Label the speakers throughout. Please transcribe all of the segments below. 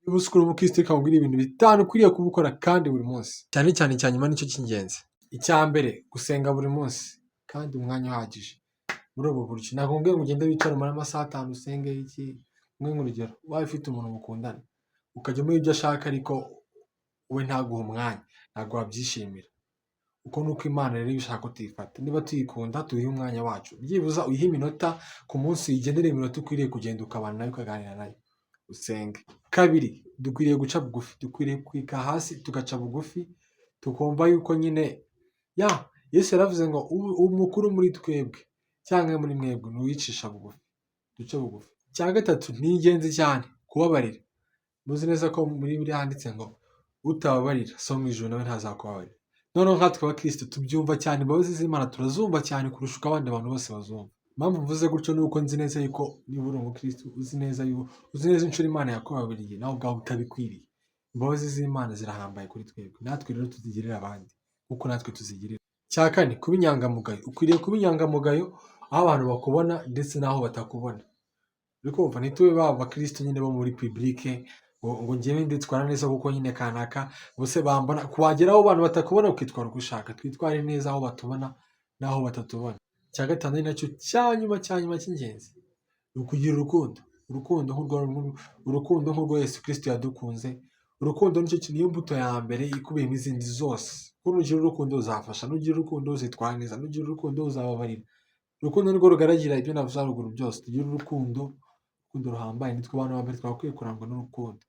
Speaker 1: uyu munsi ukuri umukristo reka nkubwire ibintu bitanu ukwiriye kuba ukora kandi buri munsi, cyane cyane icya nyuma nicyo cy'ingenzi. Icya mbere, gusenga buri munsi kandi umwanya uhagije. Muri ubu buryo nakubwiye ngo ugende wicare umare amasaha 5 usenge iki. Mwe nk'urugero waba ufite umuntu mukundana ukajya muri ibyo ashaka ariko we ntaguha umwanya, ntabwo wabyishimira. Uko nuko Imana rero ibishaka ko tuyifata. Niba tuyikunda tuyihe umwanya wacu, byibuza uyihe iminota ku munsi, uyigenere iminota ukwiriye kugenda ukabana nayo ukaganira nayo, usenge. Kabiri, dukwiriye guca bugufi, dukwiriye kwika hasi tugaca bugufi, tukumva yuko nyine Yesu yaravuze ngo umukuru muri twebwe cyangwa muri mwebwe ni uwicisha bugufi, duce bugufi. Icya gatatu ni ingenzi cyane, kubabarira. Muzi neza ko muri Bibiliya handitse ngo utababarira so mu ijuru nawe ntazakubabarira. Noneho nkatwe abakristo tubyumva cyane, imbabazi z'Imana turazumva cyane kurusha uko abandi bantu bose bazumva. Impamvu mvuze gutyo ni uko nzi neza yuko niba uri umukristo uzi neza inshuro Imana yakubabariye nawe ubwawe utabikwiriye. Imbabazi z'Imana zirahambaye kuri twebwe, natwe rero tuzigirira abandi kuko natwe tuzigirira. Cya kane, kuba inyangamugayo. Ukwiriye kuba inyangamugayo aho abantu bakubona ndetse n'aho batakubona. Uri kumva, ntitube ba bakristo nyine bo muri publike ngo njyewe nditwara neza kuko nyine kanaka bose bambona. Kuwageraho abantu batakubona ukitwara uko ushaka. Twitware neza aho batubona n'aho batatubona. Cya gatanu ari nacyo cya nyuma cy'ingenzi, ni ukugira urukundo. Urukundo nk'urwo Yesu Kristo yadukunze. Urukundo nicyo kintu, niyo mbuto ya mbere ikubiyemo izindi zose. Kuko nugira urukundo uzafasha, nugira urukundo uzitwara neza, nugira urukundo uzababarira. Urukundo nirwo rugaragira ibyo navuze haruguru byose. Tugira urukundo ruhambaye. Nitwe abantu ba mbere twakwiye kurangwa n'urukundo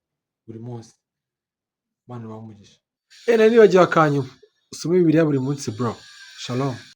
Speaker 1: buri munsi. Imana ibahe umugisha. Nari nibagiwe akanyuma, usome Bibiliya buri munsi bro. Shalom.